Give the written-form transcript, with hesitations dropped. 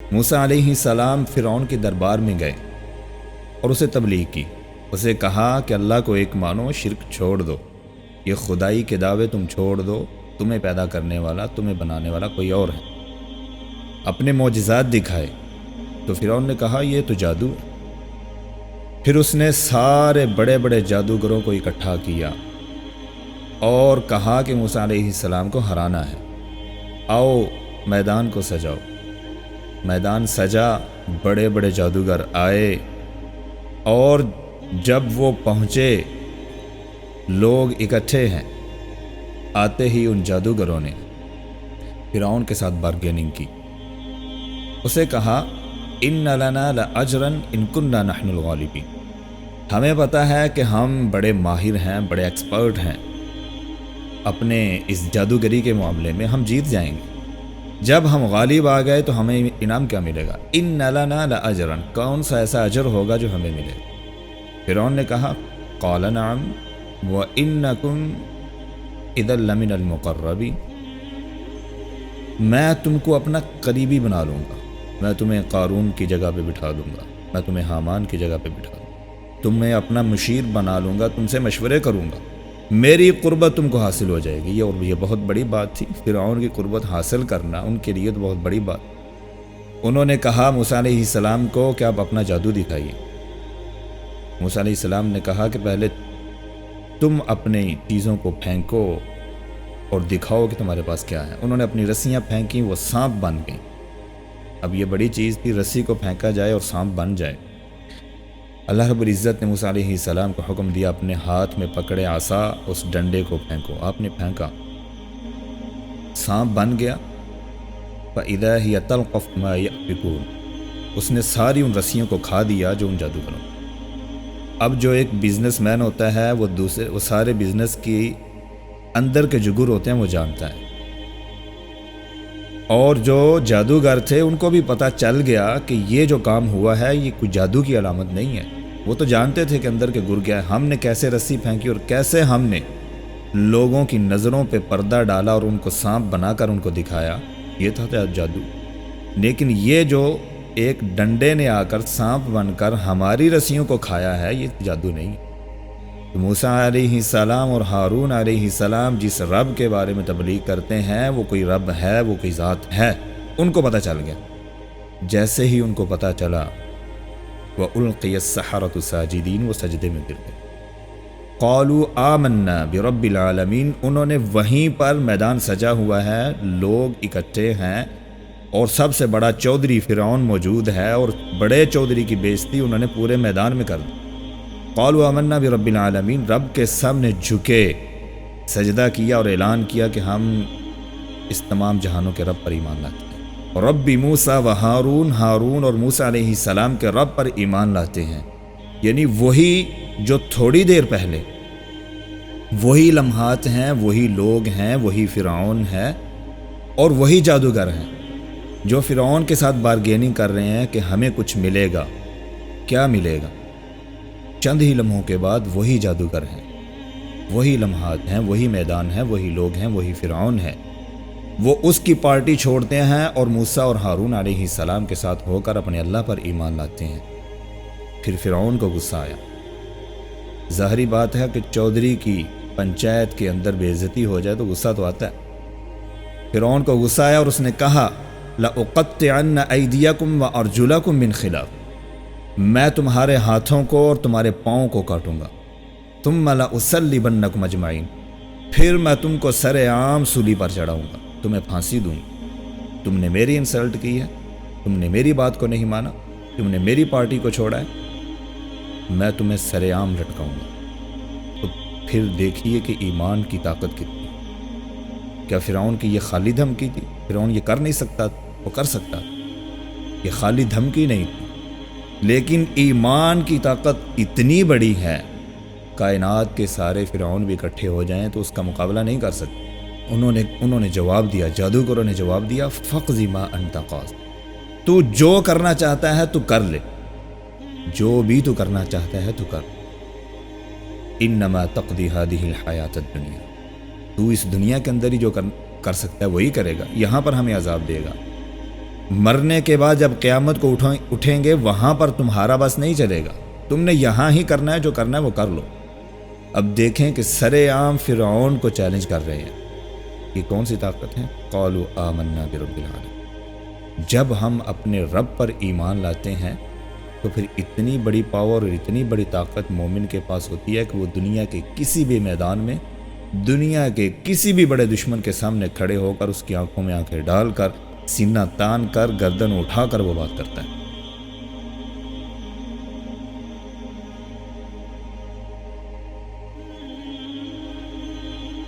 موسیٰ علیہ السلام فرعون کے دربار میں گئے اور اسے تبلیغ کی. اسے کہا کہ اللہ کو ایک مانو، شرک چھوڑ دو، یہ خدائی کے دعوے تم چھوڑ دو، تمہیں پیدا کرنے والا، تمہیں بنانے والا کوئی اور ہے. اپنے معجزات دکھائے تو فرعون نے کہا یہ تو جادو ہے. پھر اس نے سارے بڑے بڑے جادوگروں کو اکٹھا کیا اور کہا کہ موسیٰ علیہ السلام کو ہرانا ہے، آؤ میدان کو سجاؤ. میدان سجا، بڑے بڑے جادوگر آئے اور جب وہ پہنچے، لوگ اکٹھے ہیں، آتے ہی ان جادوگروں نے فرعون کے ساتھ بارگیننگ کی. اسے کہا ان لنا لاجرا ان كنا نحن الغالبین، ہمیں پتہ ہے کہ ہم بڑے ماہر ہیں، بڑے ایکسپرٹ ہیں، اپنے اس جادوگری کے معاملے میں ہم جیت جائیں گے. جب ہم غالب آ گئے تو ہمیں انعام کیا ملے گا؟ ان لنا لاجرا، کون سا ایسا اجر ہوگا جو ہمیں ملے گا؟ فرعون نے کہا قال نعم وانکم اذا لمن المقربین، میں تم کو اپنا قریبی بنا لوں گا، میں تمہیں قارون کی جگہ پہ بٹھا دوں گا، میں تمہیں حامان کی جگہ پہ بٹھا دوں گا، تمہیں اپنا مشیر بنا لوں گا، تم سے مشورے کروں گا، میری قربت تم کو حاصل ہو جائے گی. یہ بہت بڑی بات تھی. فرعون کی قربت حاصل کرنا ان کے لیے تو بہت بڑی بات. انہوں نے کہا موسیٰ علیہ السلام کو کہ آپ اپنا جادو دکھائیے. موسیٰ علیہ السلام نے کہا کہ پہلے تم اپنی چیزوں کو پھینکو اور دکھاؤ کہ تمہارے پاس کیا ہے. انہوں نے اپنی رسیاں پھینکیں، وہ سانپ بن گئیں. اب یہ بڑی چیز تھی، رسی کو پھینکا جائے اور سانپ بن جائے. اللہ رب العزت نے موسیٰ علیہ السلام کو حکم دیا اپنے ہاتھ میں پکڑے عصا، اس ڈنڈے کو پھینکو. آپ نے پھینکا، سانپ بن گیا. فَإِذَا هِيَ تَلْقَفُ مَا يَأْفِكُونَ، اس نے ساری ان رسیوں کو کھا دیا جو ان جادوگروں. اب جو ایک بزنس مین ہوتا ہے وہ سارے بزنس کی اندر کے جگر ہوتے ہیں وہ جانتا ہے، اور جو جادوگر تھے ان کو بھی پتہ چل گیا کہ یہ جو کام ہوا ہے یہ کوئی جادو کی علامت نہیں ہے. وہ تو جانتے تھے کہ اندر کے گر گیا ہے. ہم نے کیسے رسی پھینکی اور کیسے ہم نے لوگوں کی نظروں پہ پردہ ڈالا اور ان کو سانپ بنا کر ان کو دکھایا، یہ تھا جادو. لیکن یہ جو ایک ڈنڈے نے آ کر سانپ بن کر ہماری رسیوں کو کھایا ہے، یہ جادو نہیں. تو موسیٰ علیہ السلام اور ہارون علیہ السلام جس رب کے بارے میں تبلیغ کرتے ہیں وہ کوئی رب ہے، وہ کوئی ذات ہے. ان کو پتہ چل گیا. جیسے ہی ان کو پتہ چلا وَأُلْقِيَ السَّحَرَةُ سَاجِدِينَ، وہ سجدے میں گر گئے. قَالُوا آمَنَّا بِرَبِّ الْعَالَمِينَ، انہوں نے وہیں پر میدان سجا ہوا ہے، لوگ اکٹھے ہیں اور سب سے بڑا چودھری فرعون موجود ہے اور بڑے چودھری کی بےزتی انہوں نے پورے میدان میں کر دی. قالوا آمنا برب العالمین، رب کے سامنے جھکے سجدہ کیا اور اعلان کیا کہ ہم اس تمام جہانوں کے رب پر ایمان لاتے ہیں. اور رب موسیٰ و ہارون، ہارون اور موسیٰ علیہ السلام کے رب پر ایمان لاتے ہیں. یعنی وہی جو تھوڑی دیر پہلے وہی لمحات ہیں، وہی لوگ ہیں، وہی فرعون ہے اور وہی جادوگر ہیں جو فرعون کے ساتھ بارگیننگ کر رہے ہیں کہ ہمیں کچھ ملے گا. کیا ملے گا؟ چند ہی لمحوں کے بعد وہی جادوگر ہیں، وہی لمحات ہیں، وہی میدان ہیں، وہی لوگ ہیں، وہی فرعون ہے. وہ اس کی پارٹی چھوڑتے ہیں اور موسیٰ اور ہارون علیہ السلام کے ساتھ ہو کر اپنے اللہ پر ایمان لاتے ہیں. پھر فرعون کو غصہ آیا. ظاہری بات ہے کہ چودھری کی پنچایت کے اندر بے عزتی ہو جائے تو غصہ تو آتا ہے. فرعون کو غصہ آیا اور اس نے کہا لَأُقَطِّعَنَّ أَيْدِيَكُمْ وَأَرْجُلَكُمْ مِنْ خِلَافٍ، میں تمہارے ہاتھوں کو اور تمہارے پاؤں کو کاٹوں گا. ثُمَّ لَأُصَلِّبَنَّكُمْ أَجْمَعِينَ، پھر میں تم کو سر عام سولی پر چڑھاؤں گا، تمہیں پھانسی دوں گا. تم نے میری انسلٹ کی ہے، تم نے میری بات کو نہیں مانا، تم نے میری پارٹی کو چھوڑا ہے، میں تمہیں سر عام لٹکاؤں گا. تو پھر دیکھیے کہ ایمان کی طاقت کتنی. کیا فرعون کی یہ خالی دھمکی تھی؟ فرعون یہ کر نہیں سکتا، وہ کر سکتا. یہ خالی دھمکی نہیں تھی، لیکن ایمان کی طاقت اتنی بڑی ہے، کائنات کے سارے فرعون بھی اکٹھے ہو جائیں تو اس کا مقابلہ نہیں کر سکتے. انہوں نے جواب دیا، جادوگروں نے جواب دیا فَقْضِ مَا أَنْتَ قَاضٍ، تو جو کرنا چاہتا ہے تو کر لے، جو بھی تو کرنا چاہتا ہے تو کر. إِنَّمَا تَقْضِي هَذِهِ الْحَيَاةَ الدُّنْيَا، تو اس دنیا کے اندر ہی جو کر سکتا ہے وہی کرے گا، یہاں پر ہمیں عذاب دے گا. مرنے کے بعد جب قیامت کو اٹھیں گے وہاں پر تمہارا بس نہیں چلے گا، تم نے یہاں ہی کرنا ہے، جو کرنا ہے وہ کر لو۔ اب دیکھیں کہ سر عام فرعون کو چیلنج کر رہے ہیں، یہ کون سی طاقت ہے؟ قالوا آمنا برب العالمین۔ جب ہم اپنے رب پر ایمان لاتے ہیں تو پھر اتنی بڑی پاور اور اتنی بڑی طاقت مومن کے پاس ہوتی ہے کہ وہ دنیا کے کسی بھی میدان میں، دنیا کے کسی بھی بڑے دشمن کے سامنے کھڑے ہو کر اس کی آنکھوں میں آنکھیں ڈال کر، سینہ تان کر، گردن اٹھا کر وہ بات کرتا ہے۔